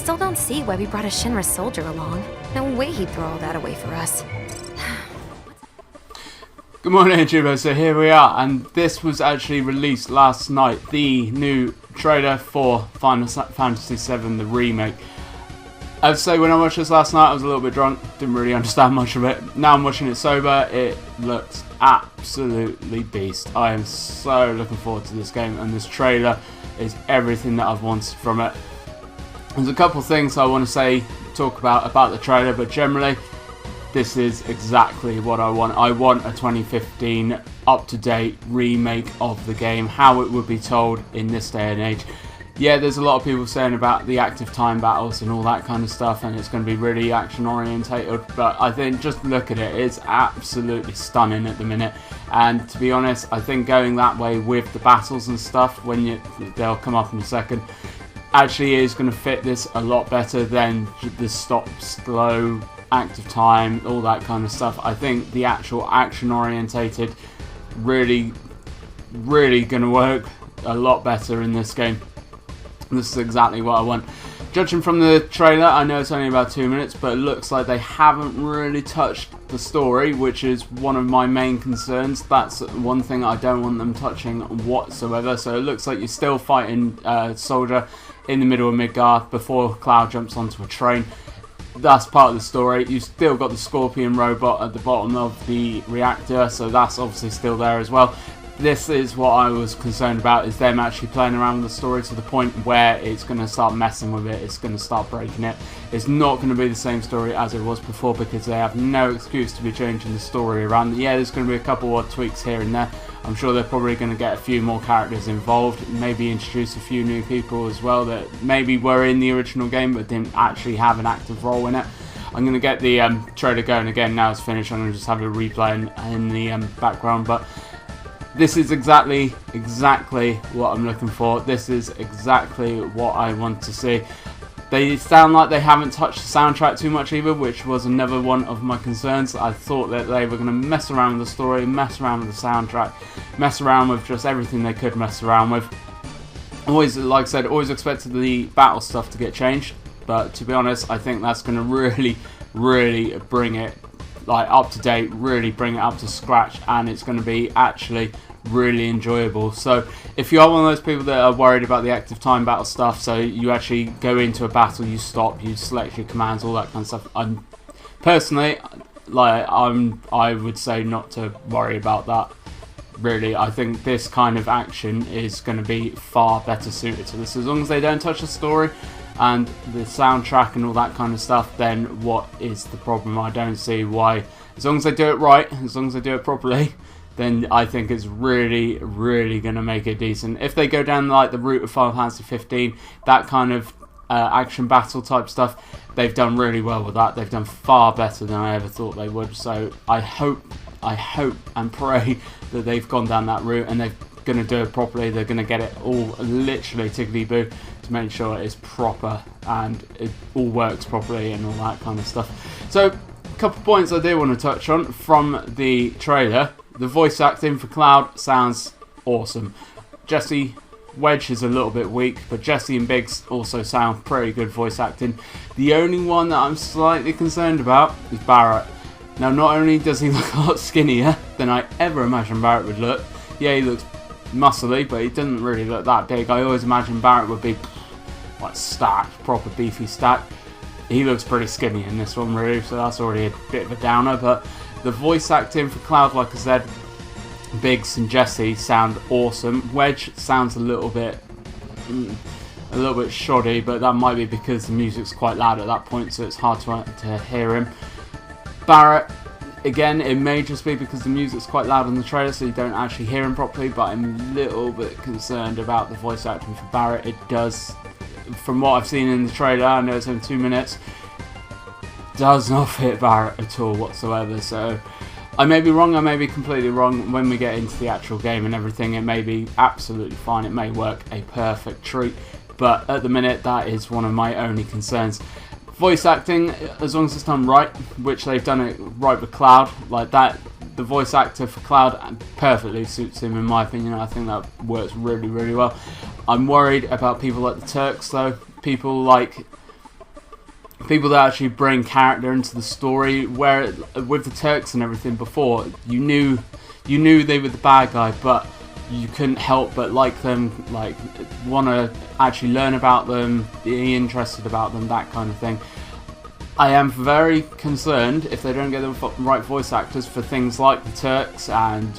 still don't see why we brought a Shinra soldier along. No way he'd throw all that away for us. Good morning, YouTubers. So here we are, and this was actually released last night, the new trailer for Final Fantasy VII, the remake. I'd say when I watched this last night, I was a little bit drunk, didn't really understand much of it. Now I'm watching it sober, it looks absolutely beast. I am so looking forward to this game, and this trailer is everything that I've wanted from it. There's a couple of things I want to talk about the trailer, but generally, this is exactly what I want. I want a 2015 up-to-date remake of the game, how it would be told in this day and age. Yeah, there's a lot of people saying about the active time battles and all that kind of stuff, and it's going to be really action orientated, but I think just look at it, it's absolutely stunning at the minute. And to be honest, I think going that way with the battles and stuff, they'll come up in a second, actually is going to fit this a lot better than the stop, slow, active time, all that kind of stuff. I think the actual action orientated really going to work a lot better in this game. This is exactly what I want. Judging from the trailer, I know it's only about 2 minutes, but it looks like they haven't really touched the story, which is one of my main concerns. That's one thing I don't want them touching whatsoever. So it looks like you're still fighting Soldier in the middle of Midgar before Cloud jumps onto a train. That's part of the story. You've still got the Scorpion robot at the bottom of the reactor, so that's obviously still there as well. This is what I was concerned about, is them actually playing around with the story to the point where it's going to start messing with it, it's going to start breaking it. It's not going to be the same story as it was before, because they have no excuse to be changing the story around. Yeah, there's going to be a couple of tweaks here and there. I'm sure they're probably going to get a few more characters involved, maybe introduce a few new people as well that maybe were in the original game but didn't actually have an active role in it. I'm going to get the trailer going again now it's finished. I'm going to just have a replay in the background, but this is exactly what I'm looking for. This is exactly what I want to see. They sound like they haven't touched the soundtrack too much either, which was another one of my concerns. I thought that they were going to mess around with the story, mess around with the soundtrack, mess around with just everything they could mess around with. Always, like I said, always expected the battle stuff to get changed, but to be honest, I think that's going to really bring it up to date, really bring it up to scratch, and it's going to be actually really enjoyable. So if you are one of those people that are worried about the active time battle stuff, so you actually go into a battle, you stop, you select your commands, all that kind of stuff, I'm personally, I would say not to worry about that. Really, I think this kind of action is going to be far better suited to this. As long as they don't touch the story and the soundtrack and all that kind of stuff, then what is the problem? I don't see why. As long as they do it right, as long as they do it properly, then I think it's really going to make it decent. If they go down like the route of Final Fantasy 15, that kind of action battle type stuff, they've done really well with that. They've done far better than I ever thought they would. So I hope and pray that they've gone down that route and they're going to do it properly. They're going to get it all literally tickety-boo to make sure it's proper and it all works properly and all that kind of stuff. So a couple of points I do want to touch on from the trailer. The voice acting for Cloud sounds awesome. Jesse Wedge is a little bit weak, but Jesse and Biggs also sound pretty good voice acting. The only one that I'm slightly concerned about is Barrett. Now, not only does he look a lot skinnier than I ever imagined Barrett would look, yeah, he looks muscly, but he doesn't really look that big. I always imagined Barrett would be like stacked, proper beefy stack. He looks pretty skinny in this one, really, so that's already a bit of a downer. But the voice acting for Cloud, like I said, Biggs and Jesse sound awesome. Wedge sounds a little bit shoddy, but that might be because the music's quite loud at that point, so it's hard to hear him. Barrett, again, it may just be because the music's quite loud in the trailer, so you don't actually hear him properly, but I'm a little bit concerned about the voice acting for Barrett. It does, from what I've seen in the trailer, I know it's only 2 minutes, does not fit Barrett at all whatsoever. So I may be wrong, I may be completely wrong. When we get into the actual game and everything, it may be absolutely fine, it may work a perfect treat, but at the minute that is one of my only concerns. Voice acting, as long as it's done right, which they've done it right with Cloud, like that, the voice actor for Cloud perfectly suits him in my opinion. I think that works really well. I'm worried about people like the Turks though, people like people that actually bring character into the story. Where with the Turks and everything before, you knew they were the bad guy, but you couldn't help but like them, like want to actually learn about them, be interested about them, that kind of thing. I am very concerned if they don't get the right voice actors for things like the Turks and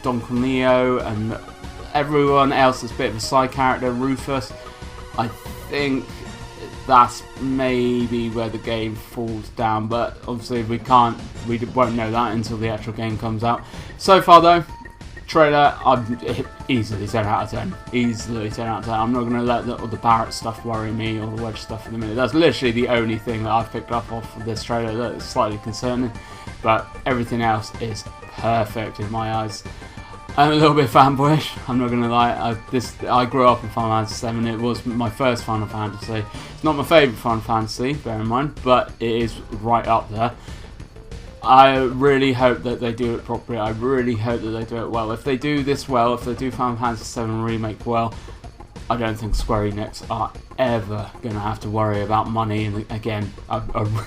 Don Corneo and everyone else that's a bit of a side character, Rufus. I think that's maybe where the game falls down, but obviously we won't know that until the actual game comes out. So far though, trailer, I'm easily 10 out of 10. Easily 10 out of 10. I'm not going to let the Barrett stuff worry me, or the Wedge stuff in a minute. That's literally the only thing that I've picked up off of this trailer that is slightly concerning. But everything else is perfect in my eyes. I'm a little bit fanboyish, I'm not going to lie. I grew up in Final Fantasy 7. It was my first Final Fantasy. It's not my favourite Final Fantasy, bear in mind, but it is right up there. I really hope that they do it properly. I really hope that they do it well. If they do this well, if they do Final Fantasy 7 Remake well, I don't think Square Enix are ever going to have to worry about money. And again, I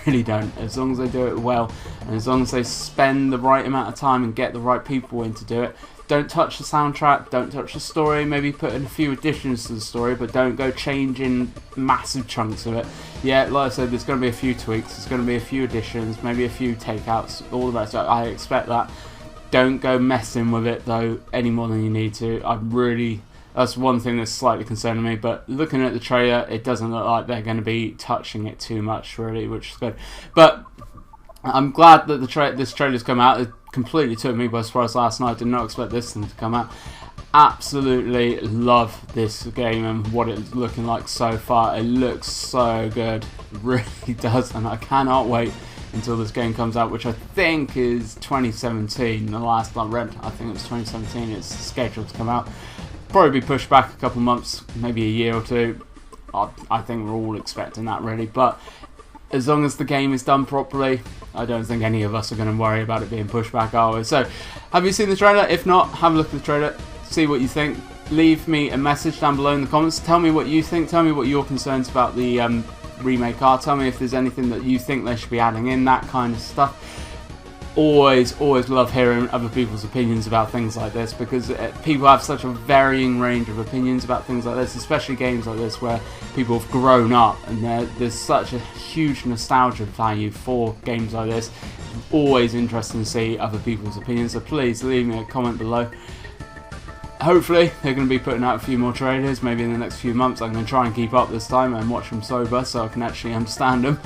really don't. As long as they do it well, and as long as they spend the right amount of time and get the right people in to do it. Don't touch the soundtrack, don't touch the story, maybe put in a few additions to the story, but don't go changing massive chunks of it. Yeah, like I said, there's going to be a few tweaks, there's going to be a few additions, maybe a few takeouts, all the rest. I expect that. Don't go messing with it though any more than you need to. That's one thing that's slightly concerning me, but looking at the trailer, it doesn't look like they're going to be touching it too much really, which is good. But I'm glad that this trailer's come out. It completely took me by surprise last night. I did not expect this thing to come out. Absolutely love this game and what it's looking like so far. It looks so good. It really does, and I cannot wait until this game comes out, which I think is 2017. The last I read, I think it was 2017. It's scheduled to come out. Probably be pushed back a couple months, maybe a year or two. I think we're all expecting that really, but as long as the game is done properly, I don't think any of us are going to worry about it being pushed back, are we? So, have you seen the trailer? If not, have a look at the trailer, see what you think. Leave me a message down below in the comments. Tell me what you think. Tell me what your concerns about the remake are. Tell me if there's anything that you think they should be adding in, that kind of stuff. Always love hearing other people's opinions about things like this, because people have such a varying range of opinions about things like this, especially games like this where people have grown up and there's such a huge nostalgia value for games like this. It's always interesting to see other people's opinions, so please leave me a comment below. Hopefully they're going to be putting out a few more trailers maybe in the next few months. I'm going to try and keep up this time and watch them sober so I can actually understand them.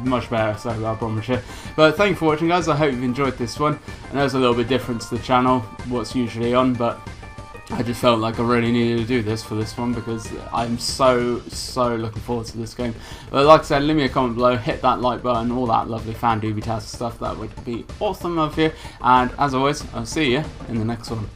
Much better, so I promise you. But thank you for watching, guys. I hope you've enjoyed this one. I know it's a little bit different to the channel, what's usually on, but I just felt like I really needed to do this for this one because I'm so looking forward to this game. But like I said, leave me a comment below, hit that like button, all that lovely fan doobie-tastic stuff. That would be awesome of you. And as always, I'll see you in the next one.